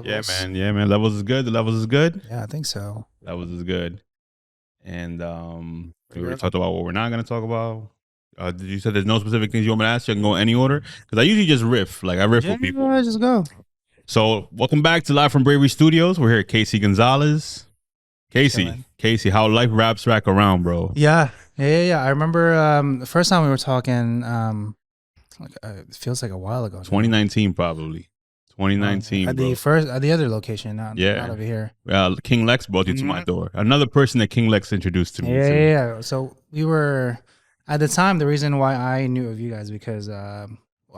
Levels. Yeah, man. Levels is good. The levels is good. Yeah, I think so. Levels is good. And we already talked about what we're not going to talk about. Did you say there's no specific things you want me to ask? You can go any order because I usually just riff. Like I riff with people. Just go. So welcome back to Live from Bravery Studios. We're here at Casey Gonzalez. Casey, how life wraps back around, bro? Yeah. I remember the first time we were talking. It feels like a while ago. 2019, probably. 2019, at bro. at the other location, not over here. King Lex brought you to my door. Another person that King Lex introduced to me. Yeah. So we were at the time. The reason why I knew of you guys because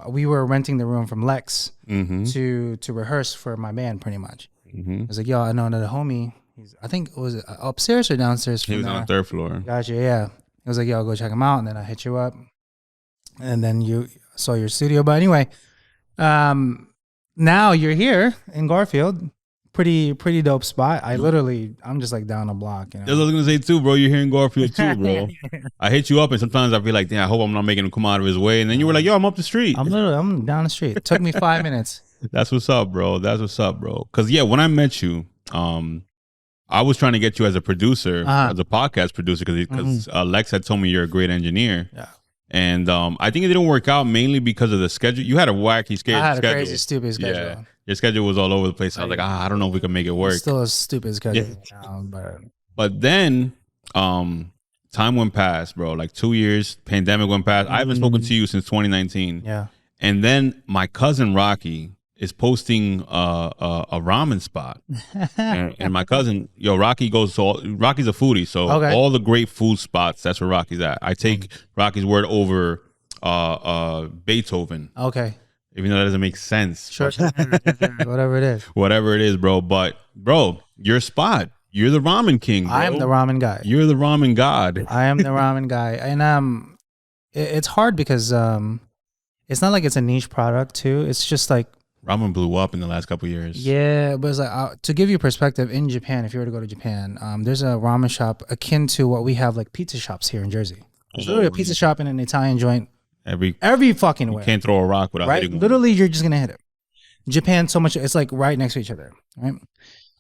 we were renting the room from Lex to rehearse for my band, pretty much. I was like, yo, I know another homie. I think it was upstairs or downstairs. He was on the third floor. Gotcha. Yeah. I was like, yo, I'll go check him out, and then I hit you up, and then you saw your studio. But anyway, now you're here in Garfield. Pretty dope spot. I'm just like down the block. You know? That's what I was gonna say too, bro. You're here in Garfield too, bro. I hit you up, and sometimes I feel like, damn, I hope I'm not making him come out of his way. And then you were like, yo, I'm up the street. I'm down the street. It took me 5 minutes. That's what's up, bro. Cause yeah, when I met you, I was trying to get you as a producer, as a podcast producer, because Lex had told me you're a great engineer. Yeah. And I think it didn't work out mainly because of the schedule. You had a wacky schedule. I had a crazy, stupid schedule. Yeah. Your schedule was all over the place. I was like, I don't know if we can make it work. It's still a stupid schedule. Yeah. But then time went past, bro. Like 2 years, pandemic went past. I haven't spoken to you since 2019. Yeah. And then my cousin Rocky is posting a ramen spot. and my cousin, Rocky Rocky's a foodie. So all the great food spots, that's where Rocky's at. I take Rocky's word over Beethoven. Okay. Even though that doesn't make sense. Sure. Whatever it is. Whatever it is, bro. But, bro, your spot. You're the ramen king, bro. I am the ramen guy. You're the ramen god. I am the ramen guy. And it's hard because it's not like it's a niche product, too. It's just like, ramen blew up in the last couple of years. Yeah, but it's like to give you perspective, in Japan, if you were to go to Japan, there's a ramen shop akin to what we have like pizza shops here in Jersey. There's literally a pizza shop and an Italian joint every fucking way. You can't throw a rock without hitting one. Literally, you're just gonna hit it. Japan, so much it's like right next to each other. Right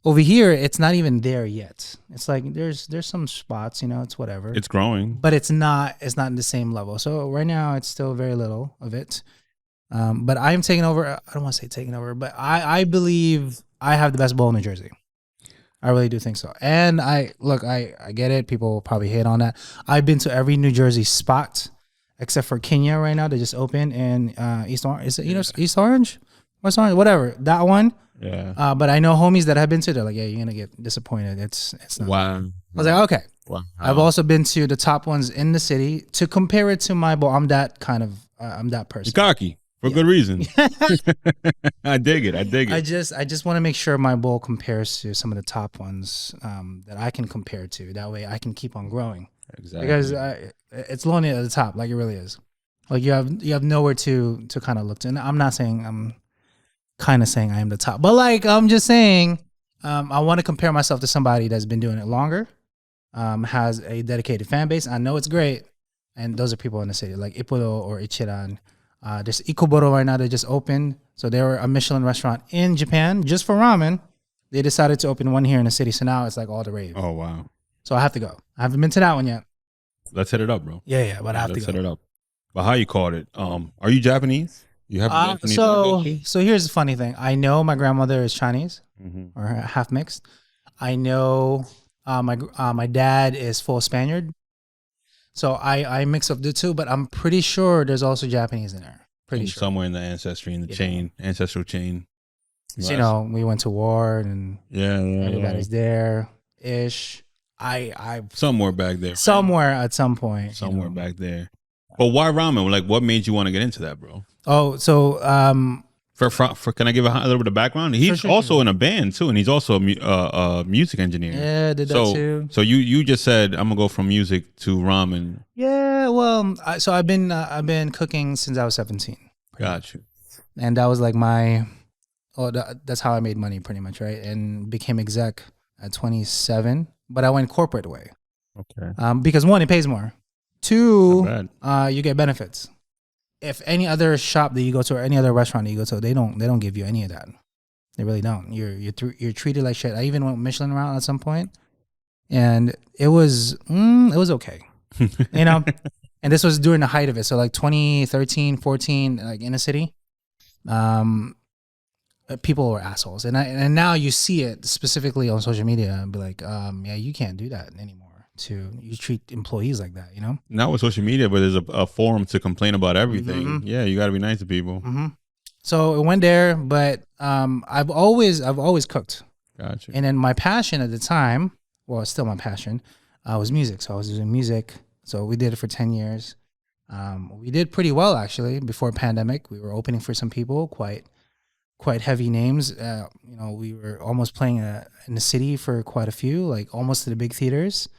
over here, it's not even there yet. It's like there's some spots, it's whatever. It's growing, but it's not in the same level. So right now, it's still very little of it. But I'm taking over. I don't want to say taking over, but I believe I have the best bowl in New Jersey. I really do think so. And I get it. People will probably hate on that. I've been to every New Jersey spot except for Kenya right now. They just opened in East Orange. Is it East Orange? West Orange? Whatever. That one. Yeah. But I know homies that have been to. They're like, yeah, you're gonna get disappointed. It's not. Wow. I was like, okay. Wow. I've also been to the top ones in the city. To compare it to my bowl, I'm that person. You're cocky. For good reason. I dig it. I just want to make sure my bowl compares to some of the top ones that I can compare to. That way I can keep on growing. Exactly. Because it's lonely at the top, like it really is. Like you have nowhere to kind of look to. And I'm not saying I'm kind of saying I am the top, but like I'm just saying I want to compare myself to somebody that's been doing it longer, has a dedicated fan base. I know it's great, and those are people in the city like Ippudo or Ichiran. There's Ikoboro right now. They just opened. So they were a Michelin restaurant in Japan just for ramen. They decided to open one here in the city. So now it's like all the rave. Oh, wow. So I have to go. I haven't been to that one yet. Let's hit it up, bro. Yeah, but I have to go. Let's hit it up. But how you called it? Are you Japanese? You have Japanese so here's the funny thing. I know my grandmother is Chinese or half mixed. I know my dad is full Spaniard. So I mix up the two, but I'm pretty sure there's also Japanese in there. Pretty sure. Somewhere in the ancestry, in the ancestral chain. So, we went to war and everybody's there-ish. I somewhere back there. Somewhere at some point. Somewhere back there. But why ramen? Like, what made you want to get into that, bro? Oh, so For can I give a little bit of background? He's also in a band too, and he's also a music engineer. Yeah, did that too. So you just said I'm gonna go from music to ramen. Yeah, well, so I've been cooking since I was 17. Got you. And that was like that's how I made money pretty much, right? And became exec at 27, but I went corporate way. Okay. Because one, it pays more. Two, you get benefits. If any other shop that you go to or any other restaurant that you go to, they don't give you any of that. They really don't. You're treated like shit. I even went Michelin route at some point, and it was okay, you know. And this was during the height of it, so like 2013, 14, like in a city, people were assholes, and now you see it specifically on social media and be like, yeah, you can't do that anymore. You treat employees like that, you know. Not with social media, but there's a forum to complain about everything. Mm-hmm. Yeah, you got to be nice to people. Mm-hmm. So it went there, but I've always cooked. Gotcha. And then my passion at the time, well, it's still my passion, was music. So I was doing music. So we did it for 10 years. We did pretty well actually before pandemic. We were opening for some people, quite heavy names. You know, we were almost playing in the city for quite a few, like almost to the big theaters.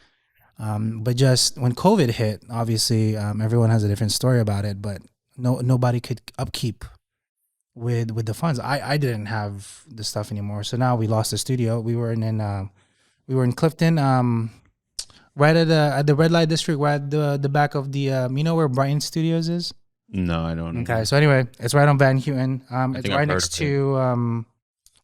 But just when COVID hit, obviously, everyone has a different story about it, but nobody could upkeep with the funds. I didn't have the stuff anymore. So now we lost the studio. We were in Clifton, right at the red light district, right at the back of the, you know where Brighton Studios is? No, I don't know. Okay. So anyway, it's right on Van Houten. It's right next to,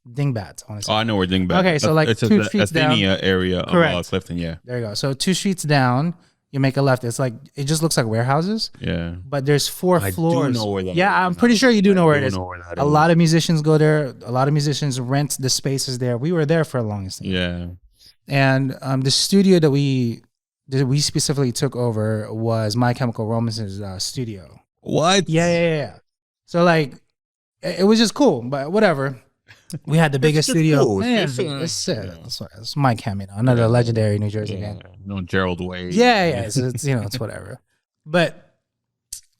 Dingbat, I want to say. Oh, I know where Dingbat. Okay, so like it's 2 streets down. area of Clifton, yeah. There you go. So 2 streets down, you make a left. It's like it just looks like warehouses. Yeah. But there's 4 floors. I do know where that is. Yeah, I'm pretty sure you do know where it is. A lot of musicians go there. A lot of musicians rent the spaces there. We were there for the longest time. Yeah. And the studio that we specifically took over was My Chemical Romance's studio. What? Yeah. So like, it was just cool, but whatever. We had the biggest studio. Cool. It's Mike Ham, you know, another legendary New Jersey gang. No Gerald Way. Yeah. It's it's whatever. But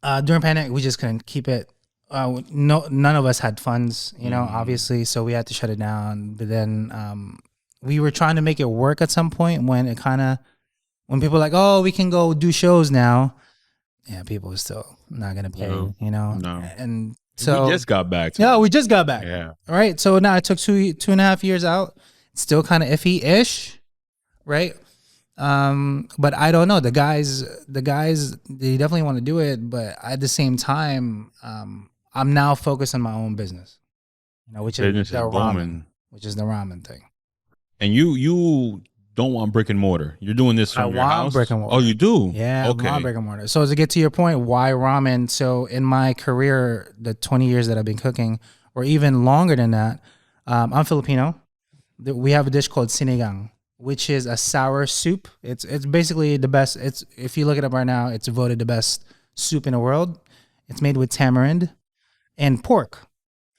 during pandemic, we just couldn't keep it. None of us had funds, you know, obviously, so we had to shut it down. But then we were trying to make it work at some point when people were like, oh, we can go do shows now. Yeah, people were still not gonna pay, you know. No. And so we just got back. We just got back. Yeah. All right. So now I took 2.5 years out. It's still kind of iffy-ish, right? But I don't know. The guys, they definitely want to do it, but at the same time, I'm now focused on my own business, you know, which is the ramen thing. And you don't want brick and mortar. You're doing this from your house? I want brick and mortar. Oh, you do? Yeah, okay. I want brick and mortar. So to get to your point, why ramen? So in my career, the 20 years that I've been cooking, or even longer than that, I'm Filipino. We have a dish called sinigang, which is a sour soup. It's basically the best. If you look it up right now, it's voted the best soup in the world. It's made with tamarind and pork.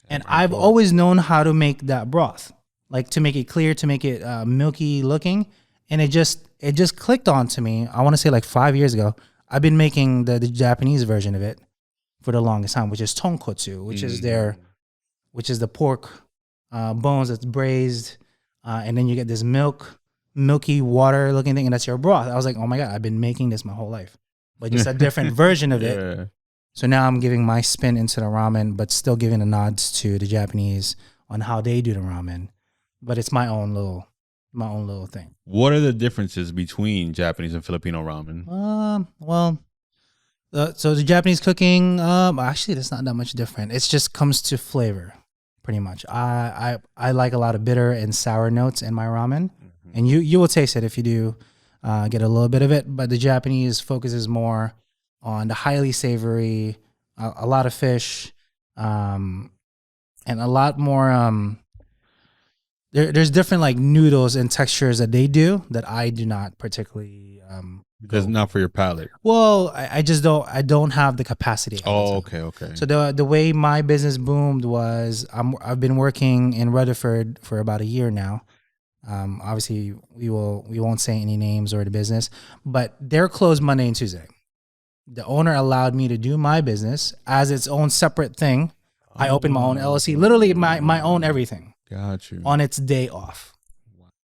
And I've always known how to make that broth. Like to make it clear, to make it milky looking, and it just clicked onto me. I want to say like 5 years ago. I've been making the Japanese version of it for the longest time, which is tonkotsu, which is the pork bones that's braised, and then you get this milky water looking thing, and that's your broth. I was like, oh my god, I've been making this my whole life, but just a different version of it. Yeah. So now I'm giving my spin into the ramen, but still giving the nods to the Japanese on how they do the ramen. But it's my own little thing. What are the differences between Japanese and Filipino ramen? So the Japanese cooking, actually, there's not that much different. It just comes to flavor, pretty much. I like a lot of bitter and sour notes in my ramen, and you will taste it if you do get a little bit of it. But the Japanese focuses more on the highly savory, a lot of fish, and a lot more. There's different like noodles and textures that they do that I do not particularly because not for your palate. Well, I just don't have the capacity. Oh, okay. So the way my business boomed was I've been working in Rutherford for about a year now. Obviously we won't say any names or the business, but they're closed Monday and Tuesday. The owner allowed me to do my business as its own separate thing. I opened my own LLC, literally my own everything. Got you. On its day off.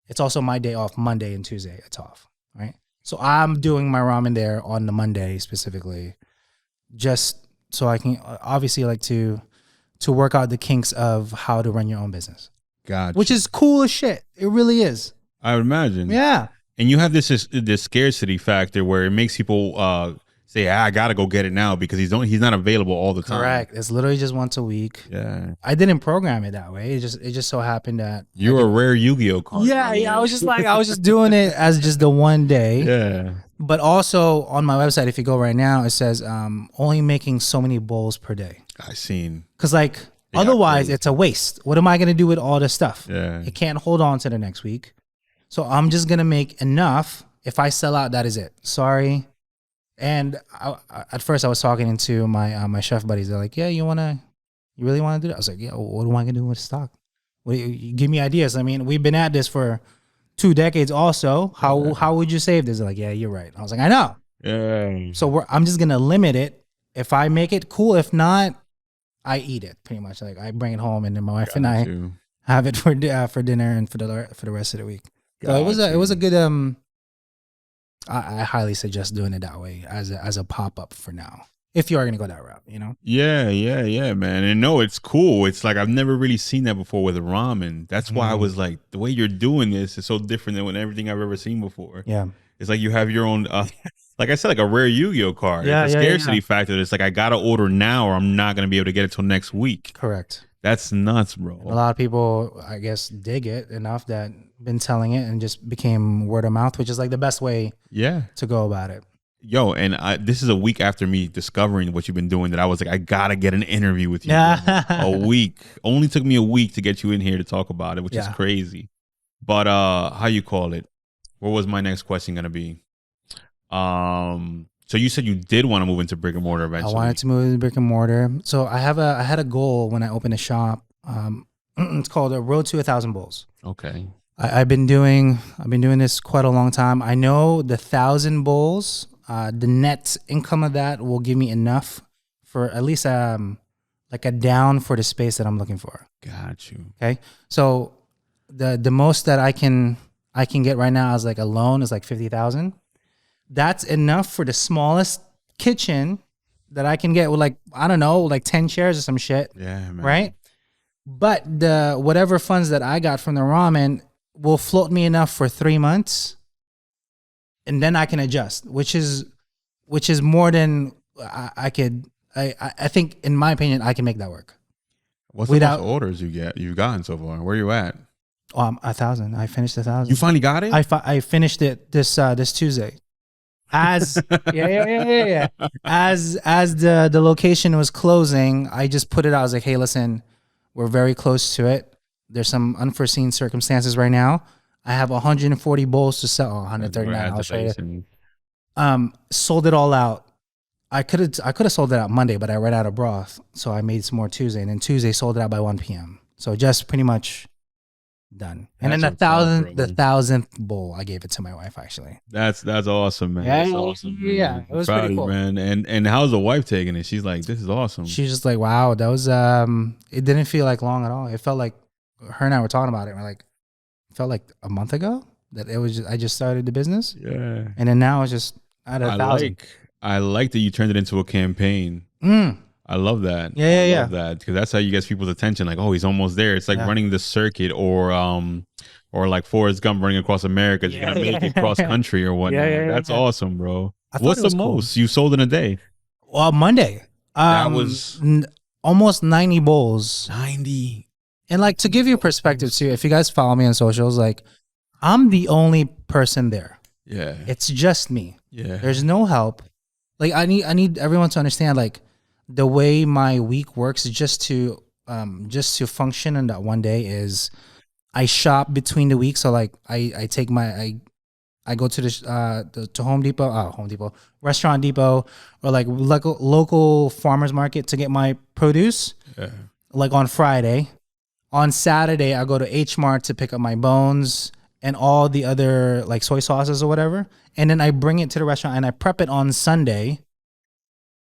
It's also my day off, Monday and Tuesday. It's off, right? So I'm doing my ramen there on the Monday specifically, just so I can obviously like to work out the kinks of how to run your own business. Gotcha. Which is cool as shit. It really is. I would imagine. Yeah. And you have this scarcity factor where it makes people say, I gotta go get it now because he's not available all the time. Correct. It's literally just once a week. Yeah. I didn't program it that way. It just so happened that you're a rare Yu-Gi-Oh card. Yeah. I was just doing it as just the one day. Yeah. But also on my website, if you go right now, it says only making so many bowls per day. I seen. Because otherwise it's a waste. What am I gonna do with all this stuff? Yeah. It can't hold on to the next week. So I'm just gonna make enough. If I sell out, that is it. Sorry. And at first I was talking to my chef buddies. They're like, yeah, you really want to do that? I was like, yeah, what am I going to do with stock? You give me ideas. I mean, we've been at this for 2 decades also. How would you save this? They're like, yeah, you're right. I was like, I know. Yeah. So I'm just going to limit it. If I make it, cool. If not, I eat it pretty much. Like I bring it home and then my wife and I have it for dinner and for the rest of the week. So it was a good, I highly suggest doing it that way as a pop-up for now. If you are going to go that route, Yeah, man. And no, it's cool. It's like I've never really seen that before with ramen. That's why I was like, the way you're doing this is so different than everything I've ever seen before. Yeah. It's like you have your own, like I said, like a rare Yu-Gi-Oh card. Yeah, it's a scarcity factor. It's like I got to order now or I'm not going to be able to get it till next week. Correct. That's nuts, bro. A lot of people, I guess, dig it enough that been telling it and just became word of mouth, which is like the best way to go about it. Yo, and this is a week after me discovering what you've been doing that I was like, I gotta get an interview with you. A week. Only took me a week to get you in here to talk about it, which is crazy. But how you call it? What was my next question gonna be? So you said you did want to move into brick and mortar eventually. I wanted to move into brick and mortar. So I had a goal when I opened a shop. It's called a Road to 1,000 Bowls. Okay. I've been doing this quite a long time. I know the 1,000 bowls, the net income of that will give me enough for at least like a down for the space that I'm looking for. Got you. Okay, so the most that I can get right now is like a loan is like 50,000. That's enough for the smallest kitchen that I can get with like I don't know like 10 chairs or some shit. Yeah, man. Right. But the whatever funds that I got from the ramen will float me enough for 3 months, and then I can adjust, which is more than I could. I think, in my opinion, I can make that work. What's the most orders you've gotten so far? Where you at? 1,000. I finished 1,000. You finally got it? I finished it this Tuesday. As yeah. As the location was closing, I just put it out. I was like, hey, listen, we're very close to it. There's some unforeseen circumstances right now. I have 140 bowls to sell. 139. I'll show you. Sold it all out. I could have sold it out Monday, but I ran out of broth, so I made some more Tuesday, and then Tuesday sold it out by 1 p.m. So just pretty much done. And then the 1,000th bowl, I gave it to my wife. Actually, that's awesome, man. Yeah, that's awesome, man. Yeah, it was pretty cool, man. And how's the wife taking it? She's like, this is awesome. She's just like, wow, that was it didn't feel like long at all. It felt like her and I were talking about it. We're like, it felt like a month ago that it was. I just started the business. Yeah, and then now it's just at 1,000. I like that you turned it into a campaign. I love that. Yeah, I love that because that's how you get people's attention. Like, oh, he's almost there. It's like running the circuit, or like Forrest Gump running across America. You're gonna make it cross country or whatnot. That's awesome, bro. What's the most you sold in a day? Well, Monday. That was almost 90 bowls. 90. And like, to give you perspective too, if you guys follow me on socials, like, I'm the only person there. Yeah. It's just me. Yeah. There's no help. Like, I need everyone to understand, like, the way my week works is just to function in that one day is I shop between the weeks. So like I take I go to to Home Depot, Restaurant Depot, or like local farmers market to get my produce. Yeah. Like on Friday. On Saturday, I go to H Mart to pick up my bones and all the other like soy sauces or whatever. And then I bring it to the restaurant and I prep it on Sunday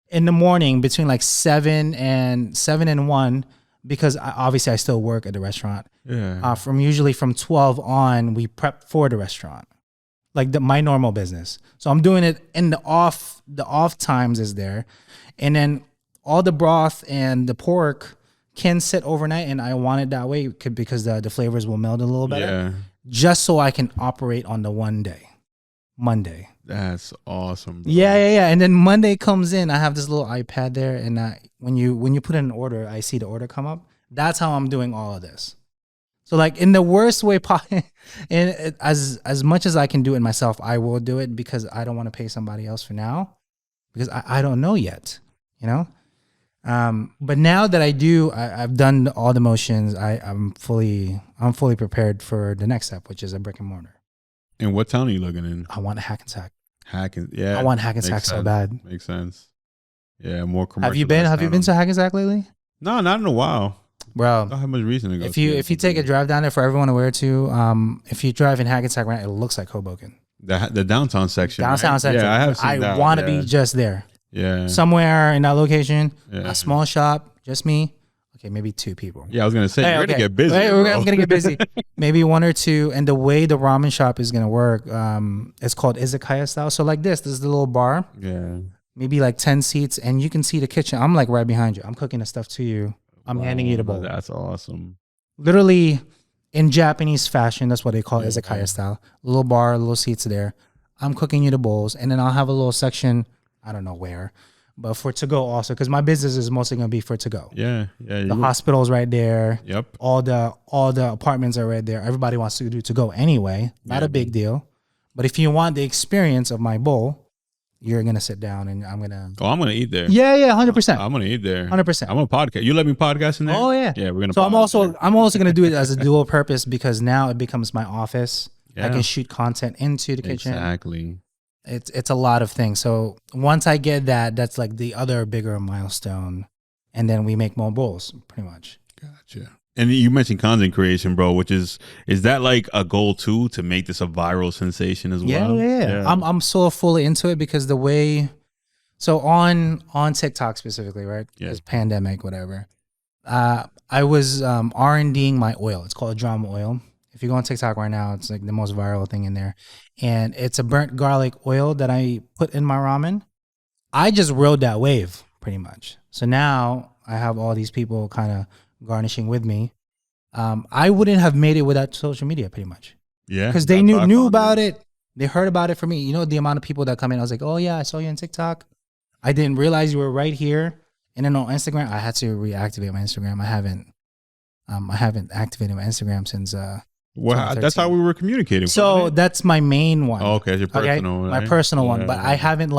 in the morning between like 7 and 1, because obviously I still work at the restaurant. Yeah. Usually from 12 on, we prep for the restaurant, like my normal business. So I'm doing it in the off times is there. And then all the broth and the pork can sit overnight, and I want it that way because the flavors will meld a little better. Yeah. Just so I can operate on the one day, Monday. That's awesome, bro. Yeah. And then Monday comes in, I have this little iPad there, and when you put in an order, I see the order come up. That's how I'm doing all of this. So like in the worst way possible, and as much as I can do it myself, I will do it because I don't want to pay somebody else for now because I don't know yet, you know. But now that I've done all the motions. I'm fully prepared for the next step, which is a brick and mortar. And what town are you looking in? I want Hackensack. Yeah. I want Hackensack so bad. Makes sense. Yeah, more commercial. Have you been to Hackensack lately? No, not in a while. Bro, I don't have much reason to go. If you take a drive down there, for everyone aware too, if you drive in Hackensack right now, it looks like Hoboken. The downtown section. Downtown section. Yeah, I have seen that. I want to be just there. Yeah. Somewhere in that location, a small shop, just me. Okay, maybe 2 people. Yeah, I was gonna say you're gonna get busy. I'm gonna get busy. Maybe 1 or 2. And the way the ramen shop is gonna work, it's called izakaya style. So like this is the little bar. Yeah. Maybe like 10 seats, and you can see the kitchen. I'm like right behind you. I'm cooking the stuff to you. I'm handing you the bowl. That's awesome. Literally in Japanese fashion, that's what they call it, izakaya style. Little bar, little seats there. I'm cooking you the bowls, and then I'll have a little section, I don't know where, but for to go also, because my business is mostly gonna be for to go. Yeah. The hospital's right there. Yep. All the apartments are right there. Everybody wants to do to go anyway. Not a big deal. But if you want the experience of my bowl, you're gonna sit down and I'm gonna eat there. Yeah, 100%. I'm gonna eat there. 100%. I'm a podcast. You let me podcast in there? Oh yeah. Yeah, we're gonna. So I'm also gonna do it as a dual purpose because now it becomes my office. Yeah. I can shoot content into the kitchen. Exactly. It's a lot of things. So once I get that, that's like the other bigger milestone, and then we make more bowls, pretty much. Gotcha. And you mentioned content creation, bro, which is that like a goal too, to make this a viral sensation as well? Yeah. I'm so fully into it because the way, so on TikTok specifically, right? Yeah. It's pandemic, whatever. I was R&Ding my oil. It's called drama oil. If you go on TikTok right now, it's like the most viral thing in there. And it's a burnt garlic oil that I put in my ramen. I just rode that wave pretty much. So now I have all these people kind of garnishing with me. I wouldn't have made it without social media pretty much. Yeah. Because they knew about it. They heard about it from me. You know, the amount of people that come in, I was like, oh yeah, I saw you on TikTok. I didn't realize you were right here. And then on Instagram, I had to reactivate my Instagram. I haven't activated my Instagram since well, that's how we were communicating. So that's my main one. Oh, okay, your personal one. My personal one. But I haven't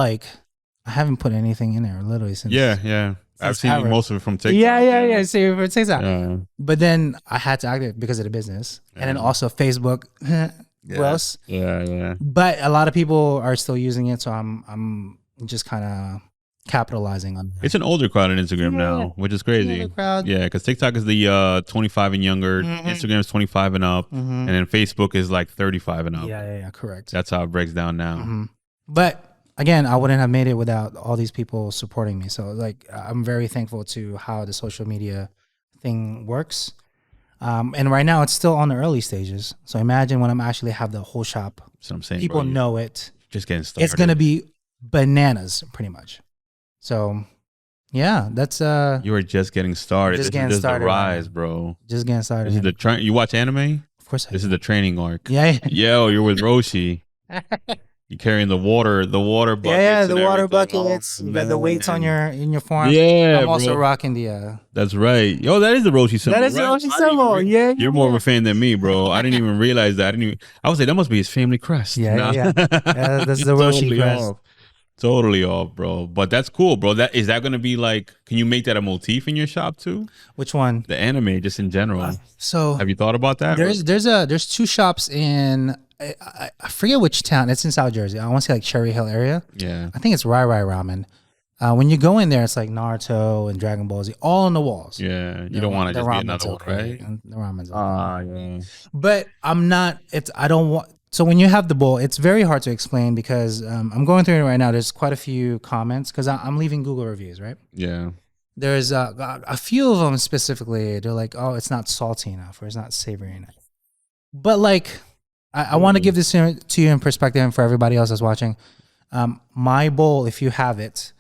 put anything in there literally since. Yeah. I've seen most of it from TikTok. Yeah. See, for TikTok. Yeah. But then I had to activate because of the business. Yeah. And then also Facebook. Who else? Yeah. But a lot of people are still using it, so I'm just kind of capitalizing on that. It's an older crowd on Instagram now, which is crazy. Older crowd. Yeah, because TikTok is the 25 and younger, Instagram is 25 and up, and then Facebook is like 35 and up. Yeah, correct. That's how it breaks down now. But again, I wouldn't have made it without all these people supporting me. So like, I'm very thankful to how the social media thing works. And right now it's still on the early stages. So imagine when I'm actually have the whole shop. That's what I'm saying. People know it. Just getting started. It's going to be bananas pretty much. So yeah, that's you are just getting started. Just this is the rise, bro. Just getting started. This is the you watch anime? Of course I do. This is the training arc. Yeah. Yo, you're with Roshi. You carrying the water buckets. Yeah, the water buckets. You got the weights on in your forearm. Yeah, I'm also rocking the. That's right. Yo, that is the Roshi symbol. That is the Roshi symbol. Yeah. You're more of a fan than me, bro. I didn't even realize that. I would say that must be his family crest. Yeah. That's the Roshi crest. Totally off, bro. But that's cool, bro. Is that gonna be like? Can you make that a motif in your shop too? Which one? The anime, just in general. So have you thought about that? There's 2 shops in. I forget which town. It's in South Jersey. I want to say like Cherry Hill area. Yeah. I think it's Rai Ramen. When you go in there, it's like Naruto and Dragon Ball Z all on the walls. Yeah. You don't want to just be another one, right? And the ramen's okay. Yeah. But I'm not. I don't want. So when you have the bowl, it's very hard to explain because I'm going through it right now. There's quite a few comments because I'm leaving Google reviews, right? Yeah. There's a few of them specifically. They're like, oh, it's not salty enough or it's not savory enough. But like, I want to give this to you in perspective and for everybody else that's watching. My bowl, if you have it,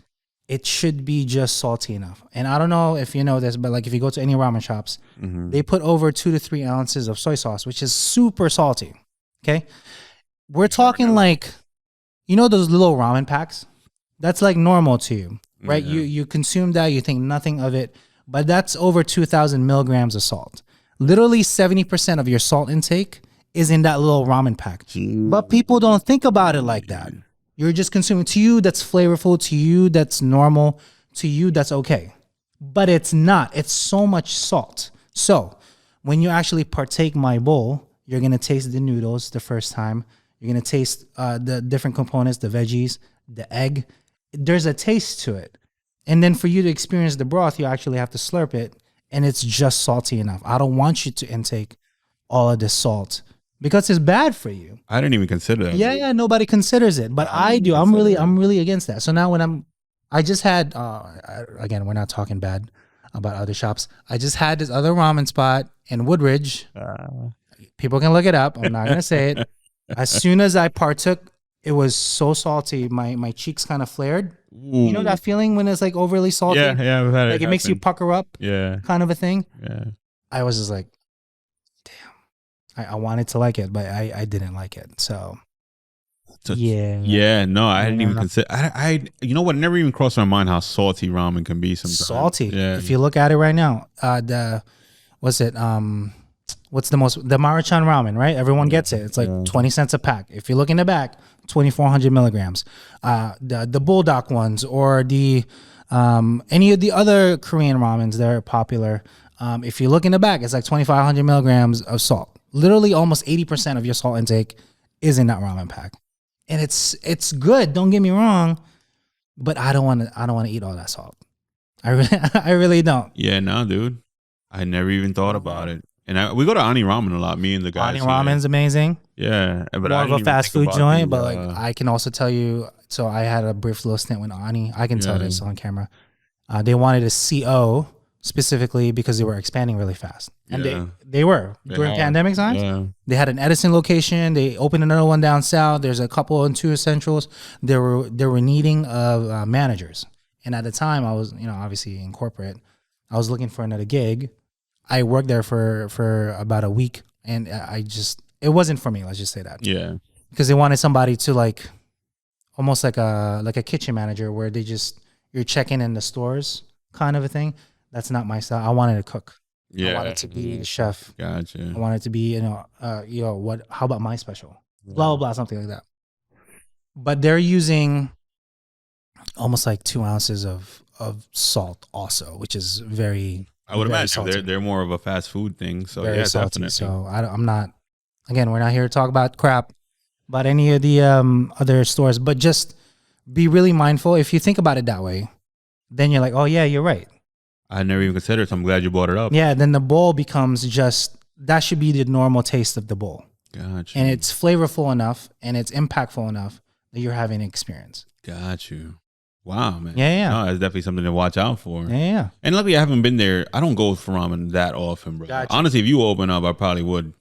it should be just salty enough. And I don't know if you know this, but like if you go to any ramen shops, they put over 2 to 3 ounces of soy sauce, which is super salty. Okay. We're talking like you know those little ramen packs? That's like normal to you, right? Yeah. You consume that, you think nothing of it, but that's over 2,000 milligrams of salt. Literally 70% of your salt intake is in that little ramen pack. But people don't think about it like that. You're just consuming. To you, that's flavorful. To you, that's normal. To you, that's okay. But it's not. It's so much salt. So when you actually partake my bowl, you're going to taste the noodles the first time. You're going to taste the different components, the veggies, the egg. There's a taste to it. And then for you to experience the broth, you actually have to slurp it, and it's just salty enough. I don't want you to intake all of this salt because it's bad for you. I didn't even consider that. Yeah, nobody considers it, but I do. I'm really against that. So now I just had, again, we're not talking bad about other shops. I just had this other ramen spot in Woodridge. People can look it up. I'm not gonna say it. As soon as I partook, it was so salty. My cheeks kind of flared. Ooh. You know that feeling when it's like overly salty? Yeah, I've had like it makes you pucker up. Yeah. Kind of a thing. Yeah. I was just like, damn. I wanted to like it, but I didn't like it. So yeah. No, I didn't even consider. I you know what? It never even crossed my mind how salty ramen can be sometimes. Salty. Yeah. If you look at it right now, what's the Maruchan ramen, right? Everyone gets it. It's like 20 cents a pack. If you look in the back, 2,400 milligrams. The Bulldog ones or the any of the other Korean ramens that are popular. If you look in the back, it's like 2,500 milligrams of salt. Literally almost 80% of your salt intake is in that ramen pack. And it's good, don't get me wrong, but I don't want to eat all that salt. I really don't. Yeah, no, dude. I never even thought about it. And we go to Ani Ramen a lot, me and the guys. Ani Ramen's amazing. Yeah. But more of a fast food joint, but like I can also tell you, so I had a brief little stint with Ani. I can tell this on camera. They wanted a CO specifically because they were expanding really fast. And they were. During pandemic times, they had an Edison location. They opened another one down south. There's a couple in 2 Essentials. They were needing of managers. And at the time, I was, obviously in corporate. I was looking for another gig. I worked there for about a week, and it wasn't for me. Let's just say that. Yeah. Because they wanted somebody to like, almost like a kitchen manager where you're checking in the stores kind of a thing. That's not my style. I wanted to cook. Yeah. I wanted to be the chef. Gotcha. I wanted to be, how about my special? Blah, blah, blah, something like that. But they're using almost like 2 ounces of salt also, which is very... I would imagine they're more of a fast food thing. So very salty. Definitely. So I'm not. Again, we're not here to talk about crap about any of the other stores, but just be really mindful. If you think about it that way, then you're like, oh yeah, you're right. I never even considered. So I'm glad you brought it up. Yeah. Then the bowl becomes that should be the normal taste of the bowl. Gotcha. And it's flavorful enough and it's impactful enough that you're having an experience. Got you. Wow, man. Yeah. No, that's definitely something to watch out for. Yeah. And luckily, I haven't been there. I don't go for ramen that often, bro. Gotcha. Honestly, if you open up, I probably would,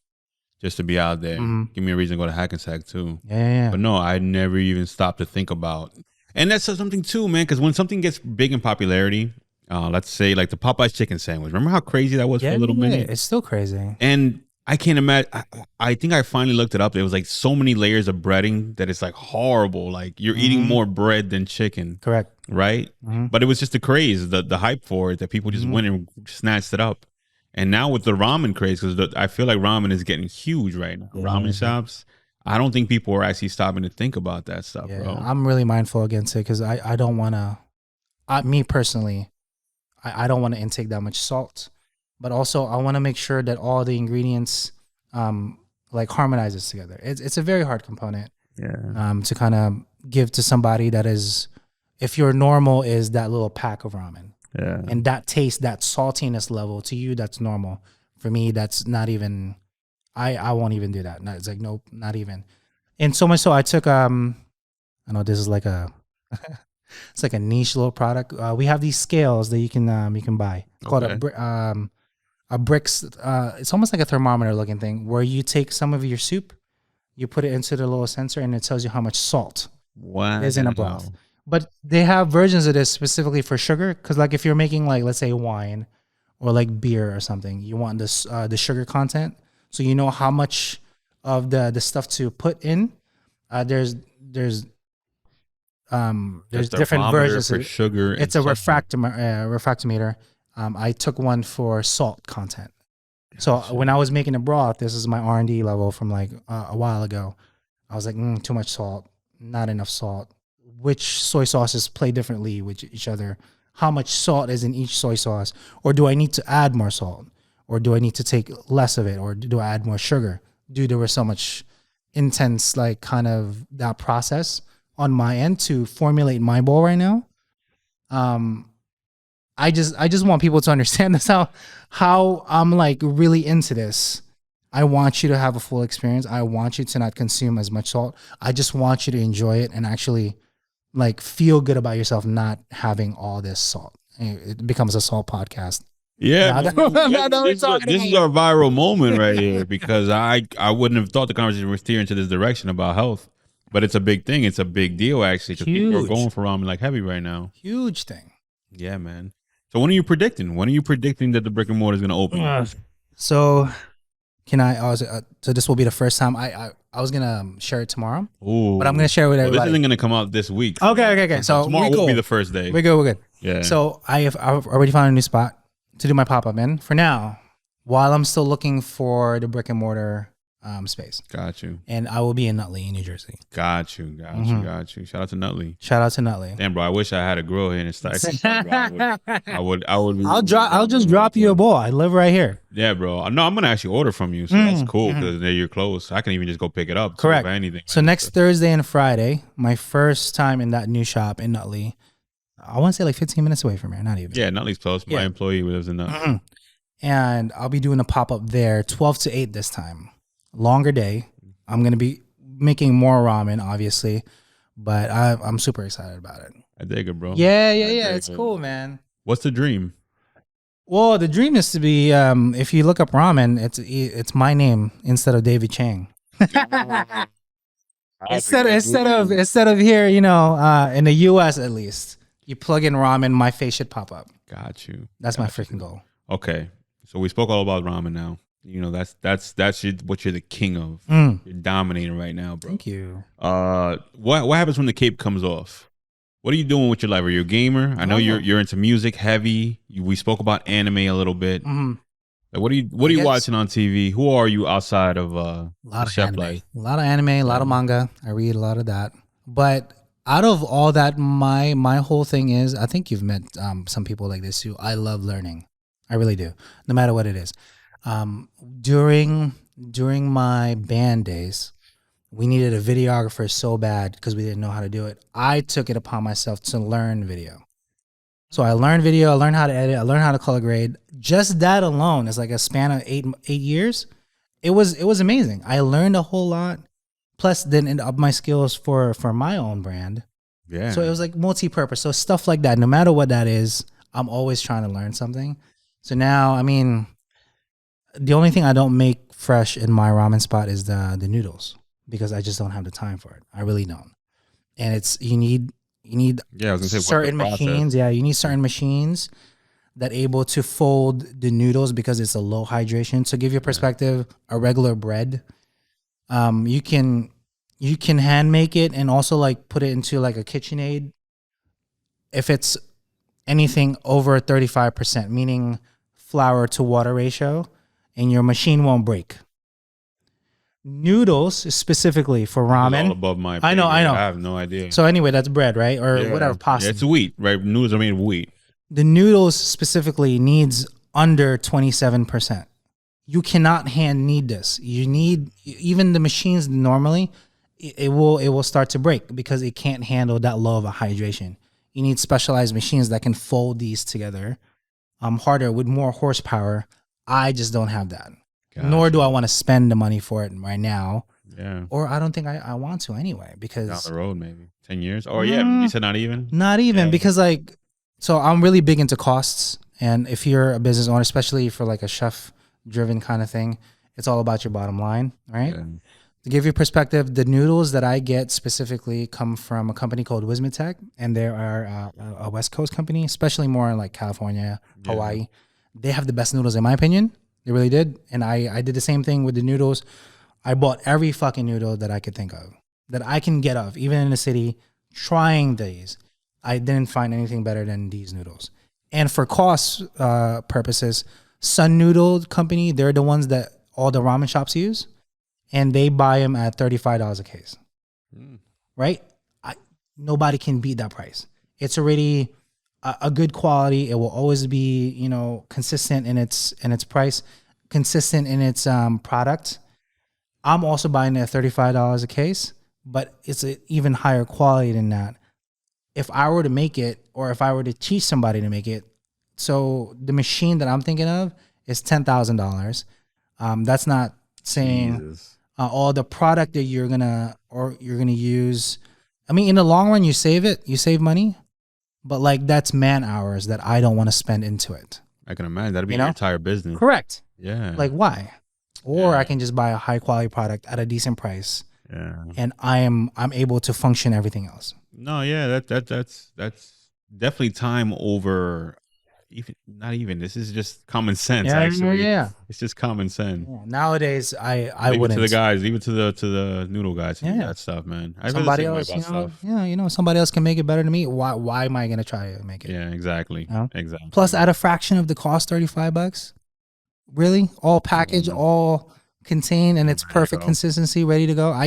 just to be out there. Mm-hmm. Give me a reason to go to Hackensack too. Yeah. But no, I never even stopped to think about. And that's something too, man. Because when something gets big in popularity, let's say like the Popeye's chicken sandwich. Remember how crazy that was for a little minute? It's still crazy. And I can't imagine. I think I finally looked it up. There was like so many layers of breading that it's like horrible. Like you're eating more bread than chicken. Correct. Right? Mm-hmm. But it was just the craze, the hype for it, that people just went and snatched it up. And now with the ramen craze, because I feel like ramen is getting huge right now. Yeah. Ramen shops. I don't think people are actually stopping to think about that stuff, bro. I'm really mindful against it because I don't want to, me personally, I don't want to intake that much salt. But also, I want to make sure that all the ingredients like harmonizes together. It's a very hard component to kind of give to somebody that is, if your normal is that little pack of ramen. Yeah. And that taste, that saltiness level, to you, that's normal. For me, that's not even, I won't even do that. No, it's like, nope, not even. And so much so, I took, I know this is like it's like a niche little product. We have these scales that you can buy. It's called a bricks. It's almost like a thermometer looking thing where you take some of your soup, you put it into the little sensor, and it tells you how much salt is in a broth. But they have versions of this specifically for sugar, because like if you're making like, let's say, wine or like beer or something, you want this the sugar content, so you know how much of the stuff to put in. There's There's The different thermometer versions. for sugar. It's a refractometer. I took one for salt content. So when I was making the broth, this is my R&D level from like a while ago. I was like, too much salt, not enough salt. Which soy sauces play differently with each other? How much salt is in each soy sauce? Or do I need to add more salt? Or do I need to take less of it? Or do I add more sugar? Dude, there was so much intense, like, kind of that process on my end to formulate my bowl right now. I just want people to understand this, how I'm like really into this. I want you to have a full experience. I want you to not consume as much salt. I just want you to enjoy it and actually like feel good about yourself not having all this salt. It becomes a salt podcast. Yeah, this is our viral moment right here, because I wouldn't have thought the conversation would steer into this direction about health, but it's a big thing. It's a big deal actually, because people are going for ramen like heavy right now. Huge thing. Yeah, man. So when are you predicting? When are you predicting that the brick and mortar is going to open? So can I? So this will be the first time I was gonna share it tomorrow. Ooh. But I'm gonna share it with everybody. This isn't gonna come out this week. Okay. So tomorrow will be the first day. We're good. Yeah. So I've already found a new spot to do my pop-up in for now, while I'm still looking for the brick and mortar space. Got you. And I will be in Nutley, New Jersey. Got you. Shout out to Nutley. Damn, bro, I wish I had a grill here in the I would. I'll just drop you a bowl. I live right here. Yeah, bro. No, I'm gonna actually order from you, so that's cool, because you're close. I can even just go pick it up. Correct. Or anything. So next Thursday and Friday, my first time in that new shop in Nutley. I want to say like 15 minutes away from here, not even. Yeah, Nutley's close. My employee lives in Nutley. And I'll be doing a pop-up there 12 to 8 this time. Longer day. I'm going to be making more ramen, obviously, but I'm super excited about it. I dig it, bro. Yeah. It's cool, man. What's the dream? Well, the dream is to be, if you look up ramen, it's my name instead of David Chang. instead of here, in the US at least, you plug in ramen, my face should pop up. Got you. That's my freaking goal. Okay, so we spoke all about ramen now. That's what you're the king of. You're dominating right now, bro. Thank you. What happens when the cape comes off? What are you doing with your life? Are you a gamer? I know you're into music heavy. We spoke about anime a little bit. Like, what are you watching on TV? Who are you outside of a lot of chef anime. life? A lot of anime, a lot of manga. I read a lot of that. But out of all that, my whole thing is, I think you've met some people like this too. I love learning. I really do. No matter what it is. During my band days, we needed a videographer so bad because we didn't know how to do it. I took it upon myself to learn video. So I learned video, I learned how to edit, I learned how to color grade. Just that alone is like a span of eight years. It was amazing. I learned a whole lot. Plus then up my skills for my own brand. Yeah. So it was like multi-purpose. So stuff like that, no matter what that is, I'm always trying to learn something. So now, I mean, the only thing I don't make fresh in my ramen spot is the noodles, because I just don't have the time for it. I really don't. And you need certain machines. Yeah, you need certain machines that able to fold the noodles because it's a low hydration. To give you a perspective, a regular bread, you can hand make it and also like put it into like a KitchenAid. If it's anything over 35%, meaning flour to water ratio, and your machine won't break. Noodles specifically for ramen. All above my I know. I have no idea. So anyway, that's bread, right? Or whatever pasta. Yeah, it's wheat, right? Noodles are made of wheat. The noodles specifically needs under 27%. You cannot hand knead this. You need, even the machines normally, it will start to break because it can't handle that low of a hydration. You need specialized machines that can fold these together harder with more horsepower. I just don't have that. Gotcha. Nor do I want to spend the money for it right now. Yeah. Or I don't think I want to anyway, because down the road, maybe 10 years. Or you said not even? Not even, because like, so I'm really big into costs. And if you're a business owner, especially for like a chef driven kind of thing, it's all about your bottom line, right? Yeah. To give you perspective, the noodles that I get specifically come from a company called Wismatech, and they are a West Coast company, especially more in like California, Hawaii. They have the best noodles in my opinion. They really did. And I did the same thing with the noodles. I bought every fucking noodle that I could think of, that I can get of, even in the city, trying these, I didn't find anything better than these noodles. And for cost purposes, Sun Noodle Company, they're the ones that all the ramen shops use, and they buy them at $35 a case. Right? Nobody can beat that price. It's already a good quality. It will always be, consistent in its price, consistent in its product. I'm also buying it at $35 a case, but it's an even higher quality than that. If I were to make it, or if I were to teach somebody to make it, so the machine that I'm thinking of is $10,000. That's not saying all the product that you're gonna use. I mean, in the long run, you save money, but like that's man hours that I don't want to spend into it. I can imagine that'd be your entire business. Correct. Yeah. Like why? Or I can just buy a high quality product at a decent price. Yeah. And I'm able to function everything else. No, yeah, that's definitely time over. Not even. This is just common sense. Actually, it's just common sense. Yeah. Nowadays, I even wouldn't. To the guys, even to the noodle guys, that stuff, man. Somebody else, somebody else can make it better than me. Why am I gonna try to make it? Yeah, exactly, exactly. Plus, at a fraction of the cost, $35. Really, all packaged, all contained, and it's perfect consistency, ready to go.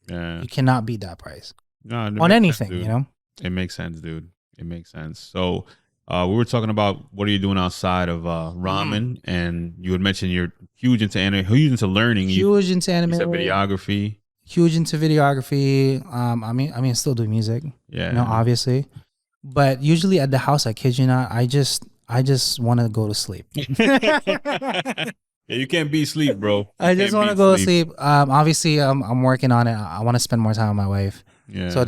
You cannot beat that price on anything. Sense, it makes sense, dude. It makes sense. So. We were talking about what are you doing outside of ramen, and you had mentioned you're huge into anime, huge into learning, huge into anime, videography, huge into videography. I mean, still do music, obviously, but usually at the house, I kid you not, I just want to go to sleep. Yeah, you can't beat sleep, bro. I just want to go to sleep. Obviously, I'm working on it. I want to spend more time with my wife. Yeah. So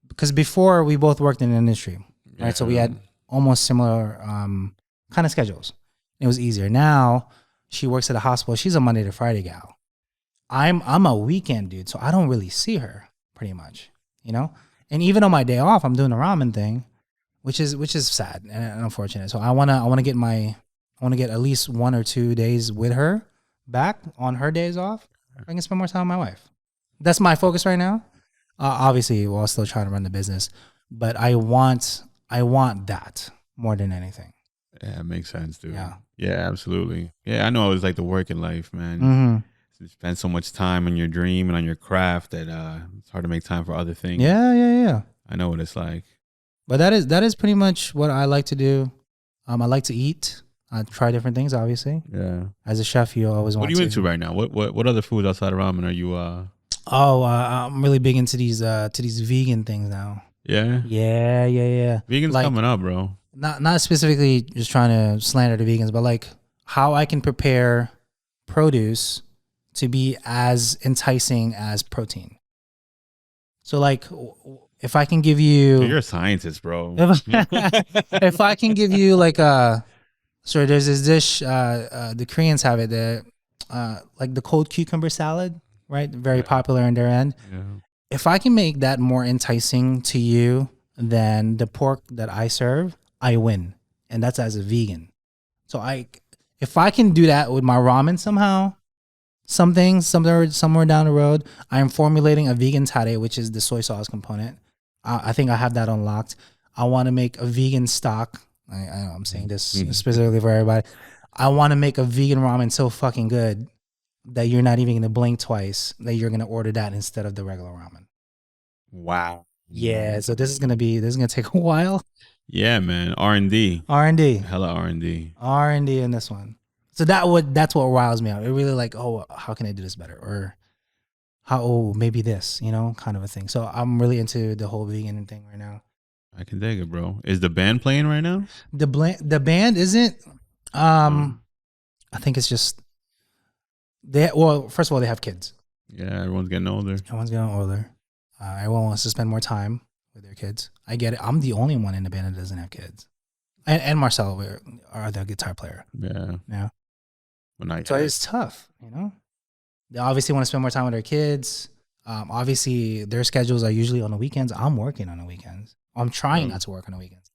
because before we both worked in the industry, right? So we had almost similar kind of schedules. It was easier. Now she works at a hospital. She's a Monday to Friday gal. I'm a weekend dude, so I don't really see her pretty much, And even on my day off, I'm doing the ramen thing, which is sad and unfortunate. So I wanna get at least 1 or 2 days with her back on her days off. I can spend more time with my wife. That's my focus right now. Obviously, while still trying to run the business, but I want that more than anything. Yeah, it makes sense, dude. Yeah, absolutely. Yeah, I know it was like the working life, man. You spend so much time on your dream and on your craft that it's hard to make time for other things. Yeah. I know what it's like. But that is pretty much what I like to do. I like to eat. I try different things, obviously. Yeah. As a chef, you always want to. What are you into right now? What other foods outside of ramen are you? I'm really big into these vegan things now. Yeah. Vegans coming up, bro. Not specifically just trying to slander the vegans, but like how I can prepare produce to be as enticing as protein. So like if I can give you, you're a scientist, bro. If I can give you like so there's this dish, the Koreans have it, like the cold cucumber salad, right? Very popular in their end. Yeah. If I can make that more enticing to you than the pork that I serve, I win. And that's as a vegan. So if I can do that with my ramen somehow, somewhere down the road, I am formulating a vegan tare, which is the soy sauce component. I think I have that unlocked. I want to make a vegan stock. I know I'm saying this specifically for everybody. I want to make a vegan ramen so fucking good that you're not even going to blink twice, that you're going to order that instead of the regular ramen. Wow. Yeah, so this is going to take a while. Yeah, man. R&D. Hella R&D. R&D in this one. So that's what riles me out. It really like, how can I do this better? Or maybe this, kind of a thing. So I'm really into the whole vegan thing right now. I can dig it, bro. Is the band playing right now? The band isn't. I think it's just first of all, they have kids. Yeah, everyone's getting older. Everyone wants to spend more time with their kids. I get it. I'm the only one in the band that doesn't have kids. And Marcel are the guitar player. Yeah. Well, so it's tough, They obviously want to spend more time with their kids. Obviously, their schedules are usually on the weekends. I'm working on the weekends. I'm trying not to work on the weekends.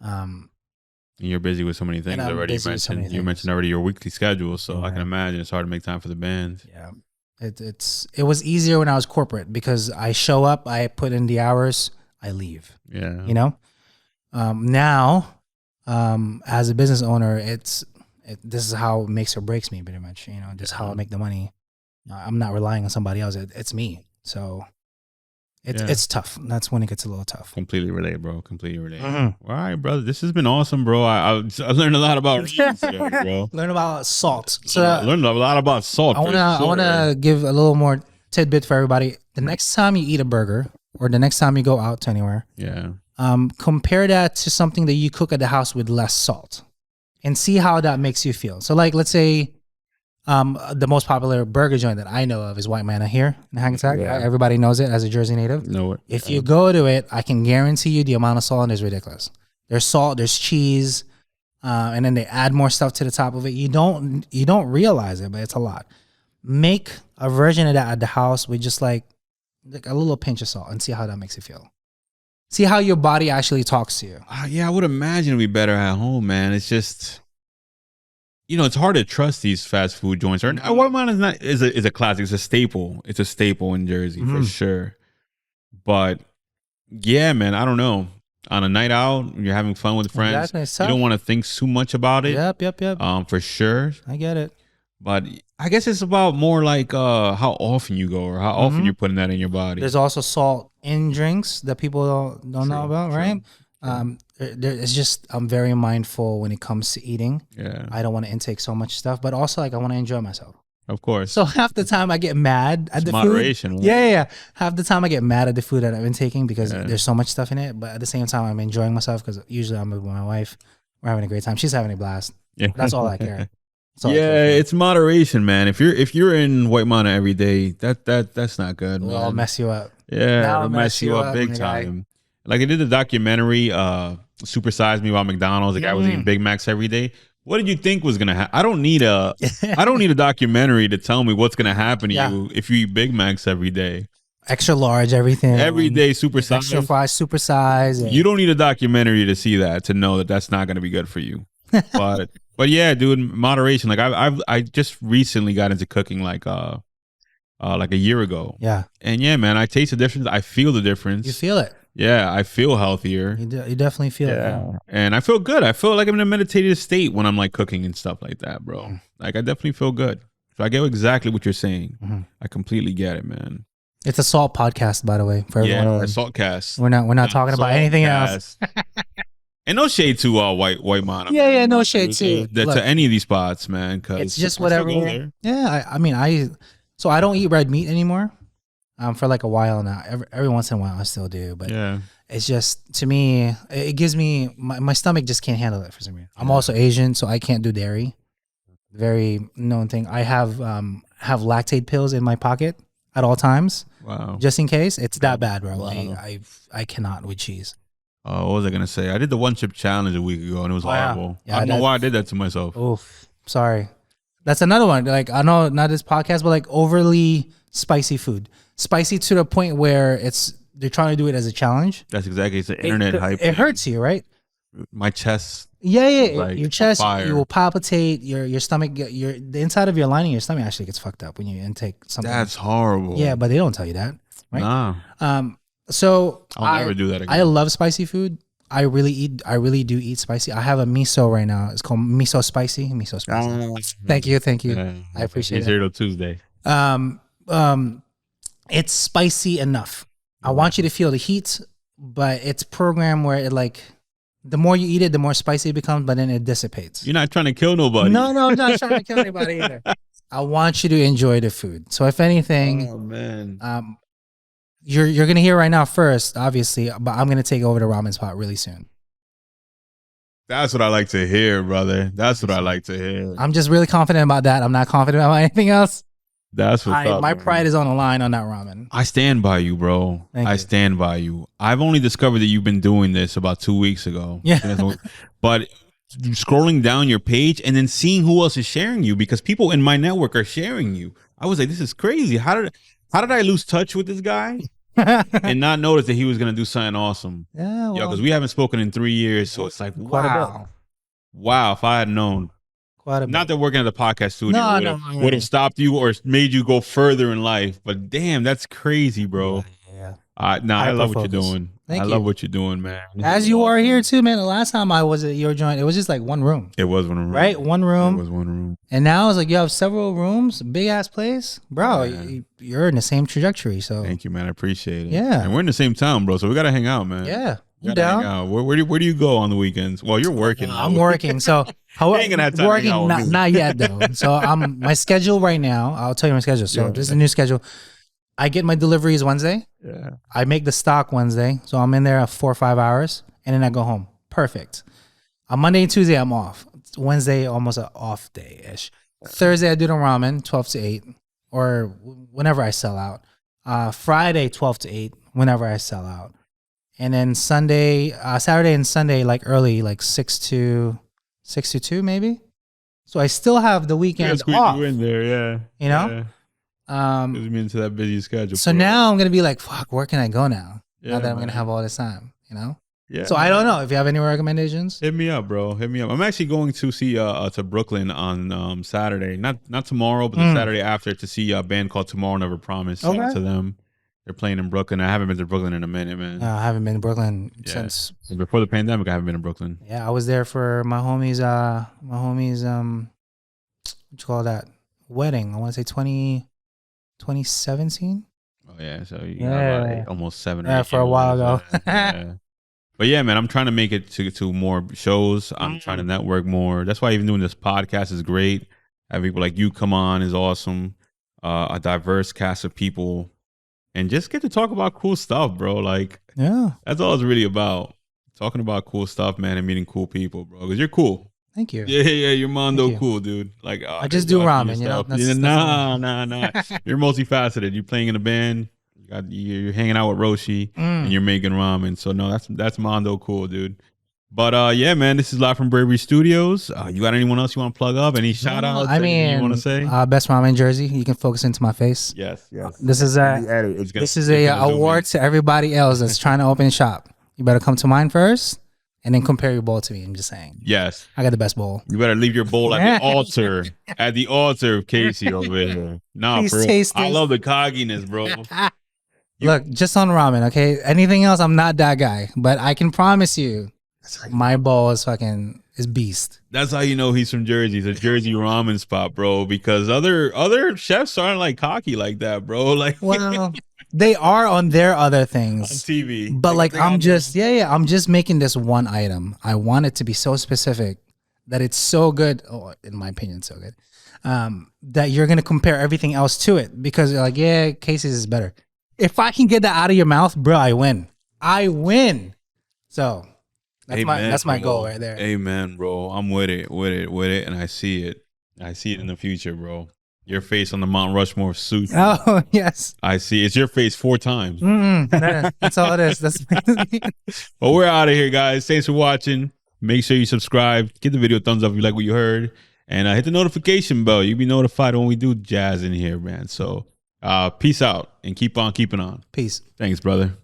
And you're busy with so many things already. You mentioned already your weekly schedule, so I can imagine it's hard to make time for the band. Yeah. It was easier when I was corporate because I show up, I put in the hours, I leave. Yeah. You know. Now, as a business owner, this is how it makes or breaks me, pretty much. You know, just how I make the money. I'm not relying on somebody else. It's me. So it's tough. That's when it gets a little tough. Completely relate, bro. Completely relate. Mm-hmm. All right, brother. This has been awesome, bro. I learned a lot about ramen today, bro. Learn about salt. So learned a lot about salt. I wanna give a little more tidbit for everybody. The next time you eat a burger, or the next time you go out to anywhere, compare that to something that you cook at the house with less salt, and see how that makes you feel. So, like, let's say. The most popular burger joint that I know of is White Manna here in Hackensack. Yeah. Everybody knows it as a Jersey native. Know it. If you go to it, I can guarantee you the amount of salt in it is ridiculous. There's salt, there's cheese, and then they add more stuff to the top of it. You don't realize it, but it's a lot. Make a version of that at the house with just like a little pinch of salt and see how that makes you feel. See how your body actually talks to you. Yeah, I would imagine it'd be better at home, man. It's just... it's hard to trust these fast food joints. White Manna is a classic. It's a staple. It's a staple in Jersey for sure. But yeah, man, I don't know. On a night out, you're having fun with friends. You don't want to think too much about it. Yep. For sure. I get it. But I guess it's about more like how often you go or how often you're putting that in your body. There's also salt in drinks that people don't know about, right? It's just I'm very mindful when it comes to eating. Yeah, I don't want to intake so much stuff, but also like I want to enjoy myself. Of course. So half the time I get mad at the moderation, food. Yeah. Half the time I get mad at the food that I'm intaking because there's so much stuff in it. But at the same time, I'm enjoying myself because usually I'm with my wife. We're having a great time. She's having a blast. Yeah, that's all I care. It's moderation, man. If you're in White Manna every day, that's not good. Man. I'll mess you up. Yeah, it'll mess you up big time. Like I did the documentary, Super Size Me about McDonald's. The guy was eating Big Macs every day. What did you think was gonna happen? I don't need a documentary to tell me what's gonna happen to you if you eat Big Macs every day. Extra large, everything. Every day, super size. Extra fries, super size. You don't need a documentary to see that, to know that that's not gonna be good for you. But yeah, dude, moderation. Like I just recently got into cooking like a year ago. Yeah. And yeah, man, I taste the difference. I feel the difference. You feel it. Yeah, I feel healthier. You definitely feel it. Yeah. And I feel good. I feel like I'm in a meditative state when I'm like cooking and stuff like that, bro. Like I definitely feel good. So I get exactly what you're saying. I completely get it, man. It's a salt podcast, by the way, for everyone. Yeah, a salt cast. We're not talking about anything else. And no shade to White Manna. Yeah, no shade to any of these spots, man. Cause it's just whatever. Yeah, so I don't eat red meat anymore. For like a while now. Every once in a while I still do, but it's just, to me, it gives me my stomach just can't handle it for some reason. I'm also Asian, so I can't do dairy. Very known thing. I have lactate pills in my pocket at all times. Wow. Just in case. It's that bad, bro. Wow. I cannot with cheese. What was I gonna say? I did the 1 chip challenge a week ago and it was horrible. Yeah, I don't know why I did that to myself. Oof. Sorry. That's another one. Like, I know not this podcast, but like overly spicy food. Spicy to the point where they're trying to do it as a challenge. That's exactly, it's the internet hype. It hurts you, right? My chest. Yeah. Like your chest, you will palpitate. Your stomach, the inside of your lining, your stomach actually gets fucked up when you intake something. That's horrible. Yeah, but they don't tell you that, right? Nah. So I'll never do that again. I love spicy food. I really do eat spicy. I have a miso right now. It's called miso spicy. Thank you. Yeah, I appreciate it. Zero Tuesday. It's spicy enough. I want you to feel the heat, but it's programmed where it like, the more you eat it, the more spicy it becomes, but then it dissipates. You're not trying to kill nobody. No, I'm not trying to kill anybody either. I want you to enjoy the food. So if anything, oh man, you're gonna hear right now first, obviously, but I'm gonna take over the ramen spot really soon. That's what I like to hear, brother. That's what I like to hear. I'm just really confident about that. I'm not confident about anything else. That's what's up. My pride is on the line on that ramen. I stand by you, bro. I stand by you. I've only discovered that you've been doing this about 2 weeks ago. Yeah. But scrolling down your page and then seeing who else is sharing you, because people in my network are sharing you. I was like, this is crazy. How did I lose touch with this guy and not notice that he was going to do something awesome? Yeah. Because we haven't spoken in 3 years. So it's like, wow. If I had known. Not that working at the podcast studio would have stopped you or made you go further in life, but damn, that's crazy, bro. Yeah. I love what you're doing. I love what you're doing, man. As you are here too, man. The last time I was at your joint, it was just like one room. It was one room. Right? One room. It was one room. And now it's like you have several rooms, big ass place. Bro, you're in the same trajectory. So thank you, man. I appreciate it. Yeah. And we're in the same town, bro. So we gotta hang out, man. Yeah. You down? Hang out. Where do you go on the weekends? Well, you're working. I'm working. So you ain't gonna have time working, to hang out with me. not yet though. So my schedule right now, I'll tell you my schedule. So this is a new schedule. I get my deliveries Wednesday. Yeah. I make the stock Wednesday. So I'm in there 4 or 5 hours and then I go home. Perfect. On Monday and Tuesday, I'm off. Wednesday, almost an off day-ish. Thursday, I do the ramen, 12 to 8, or whenever I sell out. Friday, 12 to 8, whenever I sell out. And then Saturday and Sunday, like early, like 6 to 2 maybe. So I still have the weekend off. You in there, yeah. You know? Gives me into that busy schedule. So now I'm going to be like, fuck, where can I go now? Now that I'm going to have all this time, you know? Yeah. So I don't know if you have any recommendations. Hit me up, bro. Hit me up. I'm actually going to see to Brooklyn on Saturday. Not tomorrow, but the Saturday after to see a band called Tomorrow Never Promised. Shout out to them. They're playing in Brooklyn. I haven't been to Brooklyn in a minute, man. I haven't been to Brooklyn since before the pandemic. I haven't been to Brooklyn. Yeah, I was there for my homie's what you call that, wedding. I want to say 2017. Oh yeah, so you got about almost 7 or 8 for a while ago. Yeah. But yeah, man, I'm trying to make it to more shows. I'm trying to network more. That's why even doing this podcast is great. Having people like you come on is awesome. A diverse cast of people, and just get to talk about cool stuff, bro. Like, that's all it's really about. Talking about cool stuff, man, and meeting cool people, bro. Because you're cool. Thank you. Yeah, you're Mondo cool, dude. Like, I just do ramen, you know. Nah. You're multifaceted. You're playing in a band. You're hanging out with Roshi, and you're making ramen. So no, that's Mondo cool, dude. But yeah, man, this is live from Bravery Studios. You got anyone else you want to plug up? Any shout outs? I mean, you want to say? Best ramen Jersey. You can focus into my face. Yes. This is a award to everybody else that's trying to open shop. You better come to mine first. And then compare your bowl to me. I'm just saying. Yes. I got the best bowl. You better leave your bowl at the altar. At the altar of Casey over there. Nah, bro. I love the cogginess, bro. Look, just on ramen, okay? Anything else, I'm not that guy. But I can promise you, my bowl is beast. That's how you know he's from Jersey. It's a Jersey ramen spot, bro. Because other chefs aren't like cocky like that, bro. Like, well, they are on their other things on TV. But like, I'm just making this one item. I want it to be so specific that it's so good. Oh, in my opinion, so good. That you're gonna compare everything else to it because you're like, yeah, Casey's is better. If I can get that out of your mouth, bro, I win. So that's my goal right there. Amen, bro. I'm with it, and I see it. I see it in the future, bro. Your face on the Mount Rushmore suit. Oh, yes. I see. It's your face 4 times. That's all it is. Well, we're out of here, guys. Thanks for watching. Make sure you subscribe. Give the video a thumbs up if you like what you heard. And hit the notification bell. You'll be notified when we do jazz in here, man. So peace out and keep on keeping on. Peace. Thanks, brother.